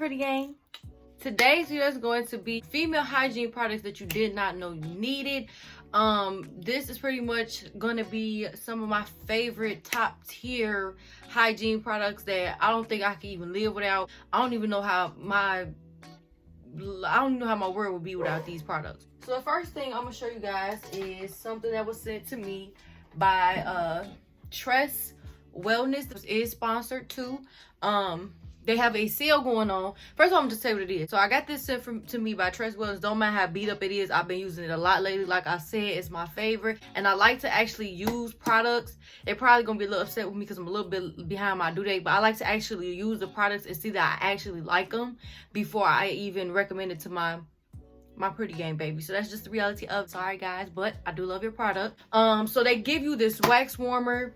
pretty gang. Today's video is going to be female hygiene products that you did not know you needed. This is pretty much going to be some of my favorite top tier hygiene products that I don't think I can even live without. I don't even know how my world would be without these products. So the first thing I'm gonna show you guys is something that was sent to me by Tress Wellness. This is sponsored too. They have a sale going on. First of all, I'm just tell you what it is. So I got this sent to me by Tress Wellness. Don't mind how beat up it is. I've been using it a lot lately. Like I said, it's my favorite. And I like to actually use products. They're probably going to be a little upset with me because I'm a little bit behind my due date. But I like to actually use the products and see that I actually like them before I even recommend it to my pretty game baby. So that's just the reality of it. Sorry guys, but I do love your product. So they give you this wax warmer.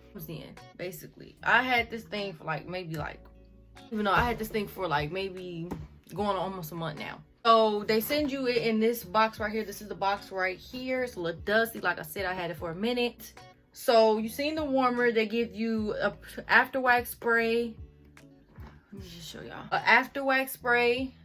Basically, I had this thing for I had this thing for like maybe going on almost a month now. So they send you it in this box right here. This is the box right here. It's a little dusty. Like I said, I had it for a minute. So you seen the warmer. They give you a after wax spray. Let me just show y'all. An after wax spray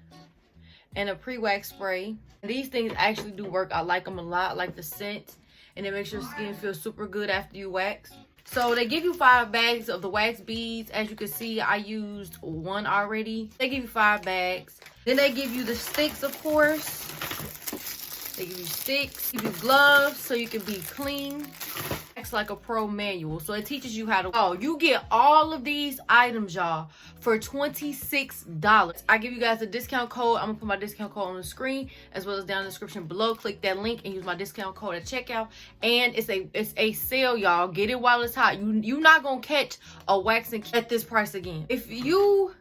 and a pre-wax spray. These things actually do work. I like them a lot. I like the scent, and it makes your skin feel super good after you wax. So they give you 5 bags of the wax beads. As you can see, I used 1 already. They give you 5 bags. Then they give you the sticks, of course. They give you sticks. They give you gloves so you can be clean. It's like a pro manual. So it teaches you how to. Oh, you get all of these items, y'all, for $26. I give you guys a discount code. I'm gonna put my discount code on the screen as well as down in the description below. Click that link and use my discount code at checkout. And it's a sale, y'all. Get it while it's hot. You're not gonna catch a waxing at this price again. If you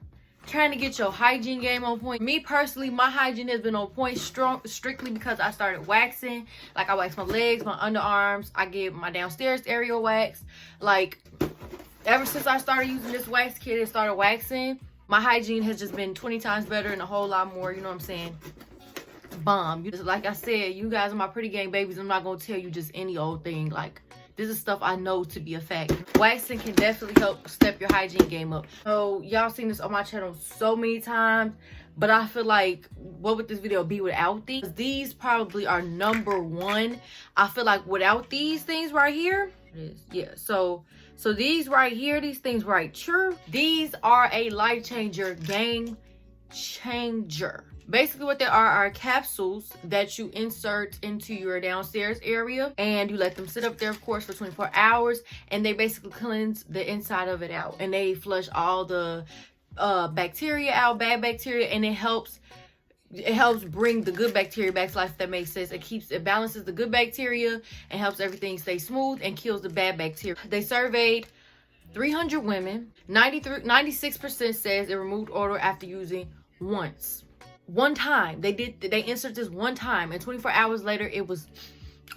trying to get your hygiene game on point, me personally, my hygiene has been on point strictly because I started waxing. Like I wax my legs, my underarms, I get my downstairs area waxed. Like ever since I started using this wax kit and started waxing, my hygiene has just been 20 times better and a whole lot more, you know what I'm saying, bomb. Like I said, you guys are my pretty gang babies. I'm not gonna tell you just any old thing. Like, this is stuff I know to be a fact. Waxing can definitely help step your hygiene game up. So y'all seen this on my channel so many times, but I feel like what would this video be without these? These probably are #1. I feel like without these things right here, so these right here, these things right here, these are a life changer, game changer. Basically what they are capsules that you insert into your downstairs area, and you let them sit up there, of course, for 24 hours, and they basically cleanse the inside of it out, and they flush all the bacteria out, bad bacteria, and it helps bring the good bacteria back to life, if that makes sense. It balances the good bacteria and helps everything stay smooth and kills the bad bacteria. They surveyed 300 women. 96% says it removed odor after using one time. They insert this one time, and 24 hours later it was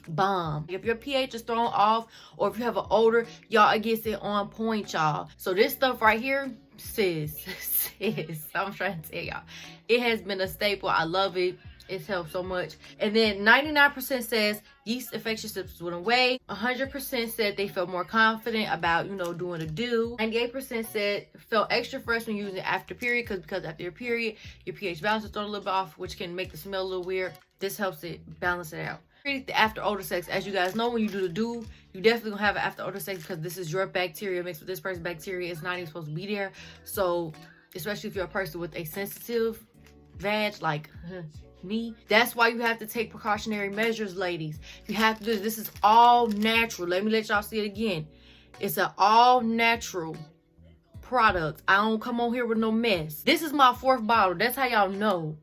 bomb. If your pH is thrown off or if you have an odor, y'all, it gets it on point, y'all. So this stuff right here, sis, I'm trying to tell y'all, it has been a staple. I love it. It's helped so much. And then 99% says yeast infection symptoms went away. 100% said they felt more confident about, doing a do. 98% said felt extra fresh when using it after period, because after your period, your pH balance is thrown a little bit off, which can make the smell a little weird. This helps it balance it out. The after odor sex, as you guys know, when you do the do, you definitely gonna have an after odor sex because this is your bacteria mixed with this person's bacteria. It's not even supposed to be there. So especially if you're a person with a sensitive vag like me, that's why you have to take precautionary measures, ladies. You have to do this. This is all natural. Let me let y'all see it again. It's an all natural product. I don't come on here with no mess. This is my 4th bottle. That's how y'all know.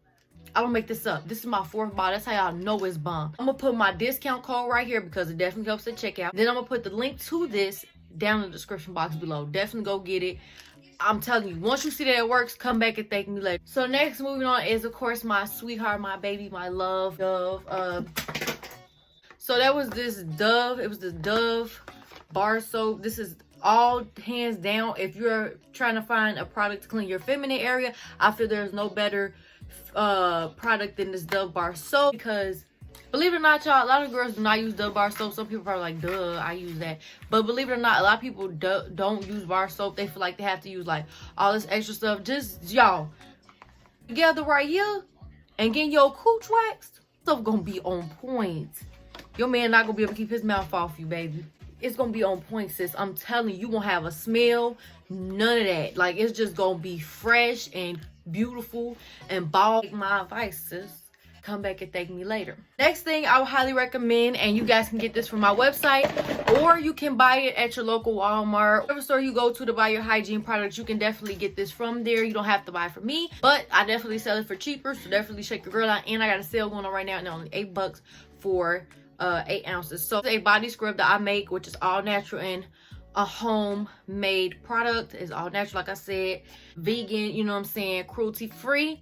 I don't make this up. This is my 4th bottle. That's how y'all know it's bomb. I'm gonna put my discount code right here because it definitely helps at checkout. Then I'm gonna put the link to this down in the description box below. Definitely go get it. I'm telling you, once you see that it works, come back and thank me later. So next, moving on, is of course my sweetheart, my baby, my love, Dove. So that was this Dove. It was the Dove bar soap. This is all hands down, if you're trying to find a product to clean your feminine area, I feel there's no better product than this Dove bar soap, because believe it or not, y'all, a lot of girls do not use Dove bar soap. Some people are like, duh, I use that. But believe it or not, a lot of people don't use bar soap. They feel like they have to use like all this extra stuff. Just, y'all, together right here and getting your cooch waxed, stuff gonna be on point. Your man not gonna be able to keep his mouth off you, baby. It's gonna be on point, sis. I'm telling you, you won't have a smell, none of that. Like, it's just gonna be fresh and beautiful and bald. Take my advice, sis. Come back and thank me later. Next thing I would highly recommend, and you guys can get this from my website, or you can buy it at your local Walmart. Whatever store you go to buy your hygiene products, you can definitely get this from there. You don't have to buy it from me, but I definitely sell it for cheaper, so definitely check your girl out. And I got a sale going on right now, and only $8 for 8 ounces. So it's a body scrub that I make, which is all natural and a homemade product. It's all natural, like I said, vegan, you know what I'm saying, cruelty free.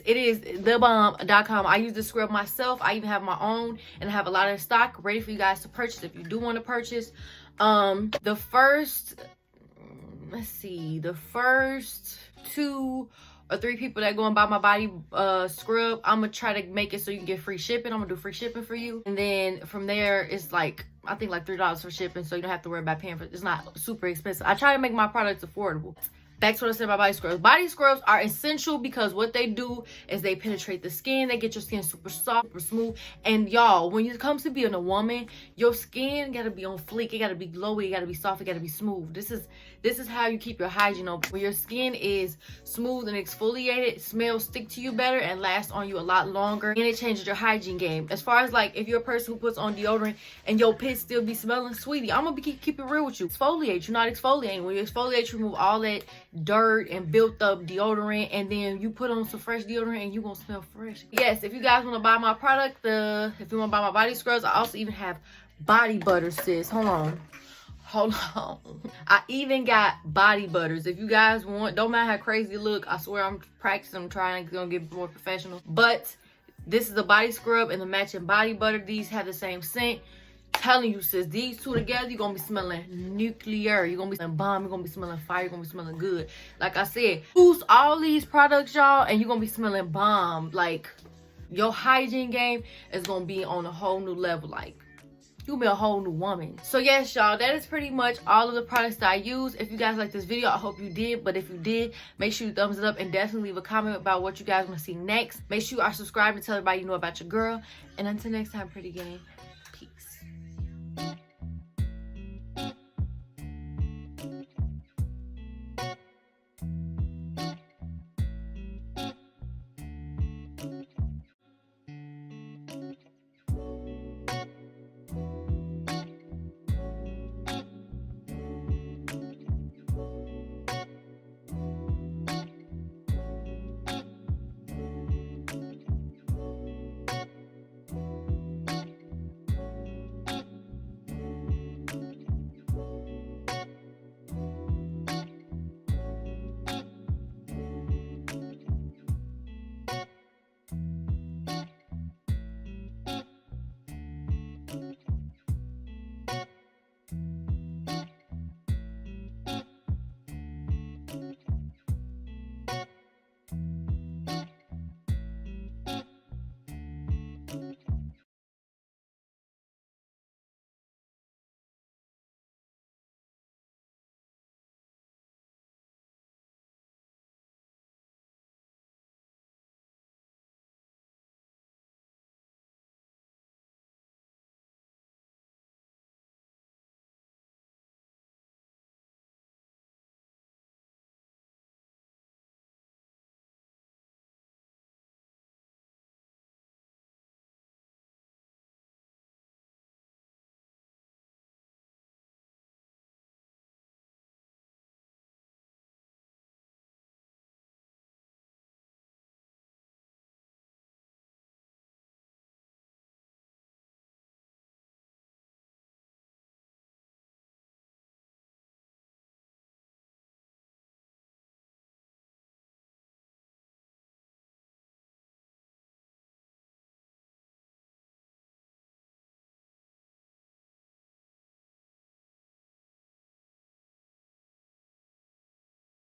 It is thebomb.com. I use this scrub myself. I even have my own, and I have a lot of stock ready for you guys to purchase if you do want to purchase. The first 2 or 3 people that go and buy my body scrub, I'm gonna try to make it so you can get free shipping. I'm gonna do free shipping for you, and then from there it's like, I think like $3 for shipping, so you don't have to worry about paying for it. It's not super expensive. I try to make my products affordable. Back to what I said about body scrubs. Body scrubs are essential because what they do is they penetrate the skin. They get your skin super soft, super smooth. And y'all, when it comes to being a woman, your skin gotta be on fleek. It gotta be glowy. It gotta be soft. It gotta be smooth. This is how you keep your hygiene up. When your skin is smooth and exfoliated, smells stick to you better and last on you a lot longer. And it changes your hygiene game. As far as like, if you're a person who puts on deodorant and your pits still be smelling, sweetie, I'm gonna keep it real with you. Exfoliate. You're not exfoliating. When you exfoliate, you remove all that dirt and built up deodorant, and then you put on some fresh deodorant and you gonna smell fresh. Yes, if you guys want to buy my product, if you want to buy my body scrubs, I also even have body butter, sis. Hold on, I even got body butters. If you guys want, don't matter how crazy you look, I swear I'm practicing, I'm trying to get more professional. But this is a body scrub and the matching body butter. These have the same scent. Telling you, sis, these two together, you're gonna be smelling nuclear. You're gonna be smelling bomb. You're gonna be smelling fire. You're gonna be smelling good. Like I said, use all these products, y'all, and you're gonna be smelling bomb. Like, your hygiene game is gonna be on a whole new level. Like, you'll be a whole new woman. So yes, y'all, that is pretty much all of the products that I use. If you guys like this video, I hope you did. But if you did, make sure you thumbs it up and definitely leave a comment about what you guys want to see next. Make sure you are subscribed and tell everybody you know about your girl. And until next time, pretty gang, peace.